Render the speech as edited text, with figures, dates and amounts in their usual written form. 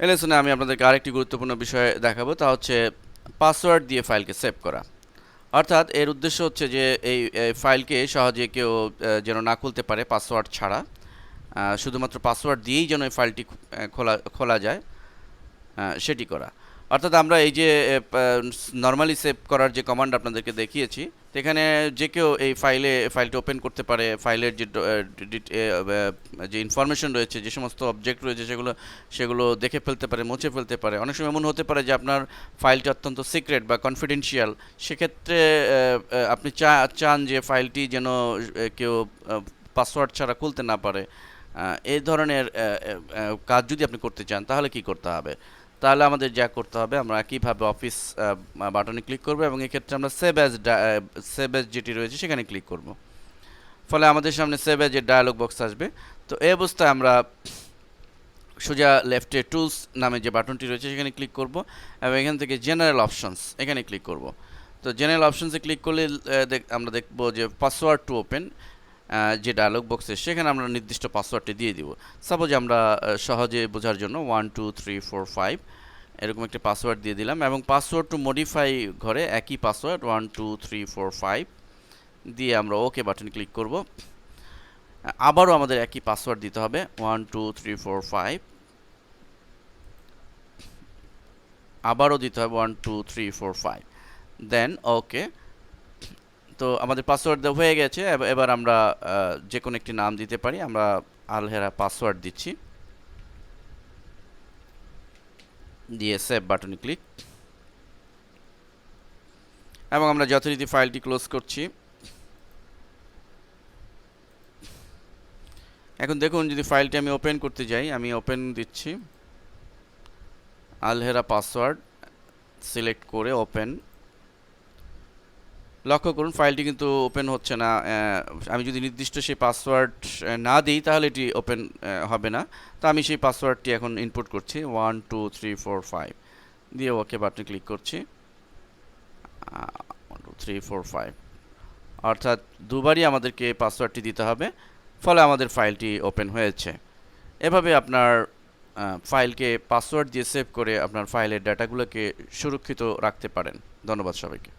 এই লেসনে আমি আপনাদেরকে আরেকটি গুরুত্বপূর্ণ বিষয় দেখাবো, তা হচ্ছে পাসওয়ার্ড দিয়ে ফাইলকে সেভ করা। অর্থাৎ এর উদ্দেশ্য হচ্ছে যে এই ফাইলকে সহজে কেউ যেন না খুলতে পারে পাসওয়ার্ড ছাড়া, শুধুমাত্র পাসওয়ার্ড দিয়েই যেন এই ফাইলটি খোলা খোলা যায়, সেটি করা। অর্থাৎ আমরা এই যে নর্মালি সেভ করার যে কমান্ড আপনাদেরকে দেখিয়েছি, এখানে যে কেউ এই ফাইলটি ওপেন করতে পারে, ফাইলের যে ইনফরমেশন রয়েছে, যে সমস্ত অবজেক্ট রয়েছে সেগুলো দেখে ফেলতে পারে, মুছে ফেলতে পারে। অনেক সময় এমন হতে পারে যে আপনার ফাইলটি অত্যন্ত সিক্রেট বা কনফিডেন্সিয়াল, সেক্ষেত্রে আপনি চান যে ফাইলটি যেন কেউ পাসওয়ার্ড ছাড়া খুলতে না পারে। এই ধরনের কাজ যদি আপনি করতে চান তাহলে কি করতে হবে? তাহলে আমাদের যা করতে হবে, আমরা একইভাবে অফিস বাটনে ক্লিক করব এবং এক্ষেত্রে আমরা সেভ অ্যাজ যেটি রয়েছে সেখানে ক্লিক করব। ফলে আমাদের সামনে সেভ অ্যাজ এর ডায়ালগ বক্স আসবে। তো এই অবস্থায় আমরা সোজা লেফটে টুলস নামে যে বাটনটি রয়েছে সেখানে ক্লিক করব এবং এখান থেকে জেনারেল অপশনস এখানে ক্লিক করব। তো জেনারেল অপশনসে ক্লিক করলে আমরা দেখব যে পাসওয়ার্ড টু ওপেন যে ডায়ালগ বক্সে, সেখানে আমরা নির্দিষ্ট পাসওয়ার্ডটি দিয়ে দিব। সাপোজ আমরা সহজে বোঝার জন্য 1 2 3 4 5 এরকম একটি পাসওয়ার্ড দিয়ে দিলাম এবং পাসওয়ার্ড টু মডিফাই ঘরে একই পাসওয়ার্ড 1 2 3 4 5 দিয়ে আমরা ওকে বাটন ক্লিক করব। আবারও আমাদের একই পাসওয়ার্ড দিতে হবে 1 2 3 4 5, আবারও দিতে হবে 1 2 3 4 5, দেন ওকে। তো আমাদের পাসওয়ার্ড দেওয়া হয়ে গেছে। এবার আমরা যে কোনো একটি নাম দিতে পারি। আমরা আলহেরা পাসওয়ার্ড দিচ্ছি, দিয়ে সেভ বাটনে ক্লিক এবং আমরা যথারীতি ফাইলটি ক্লোজ করছি। এখন দেখুন, যদি ফাইলটি আমি ওপেন করতে যাই, আমি ওপেন দিচ্ছি, আলহেরা পাসওয়ার্ড সিলেক্ট করে ওপেন। লক্ষ্য করুন ফাইলটি কিন্তু ওপেন হচ্ছে না। আমি যদি নির্দিষ্ট সেই পাসওয়ার্ড না দিই তাহলে এটি ওপেন হবে না। তো আমি সেই পাসওয়ার্ডটি এখন ইনপুট করছি 1 2 3 4 5 দিয়ে ওকে বাটনে ক্লিক করছি। 1 2 3 4 5 অর্থাৎ দুবারই আমাদেরকে পাসওয়ার্ডটি দিতে হবে, ফলে আমাদের ফাইলটি ওপেন হয়েছে। এভাবে আপনার ফাইলকে পাসওয়ার্ড দিয়ে সেভ করে আপনার ফাইলের ডাটাগুলোকে সুরক্ষিত রাখতে পারেন। ধন্যবাদ সবাইকে।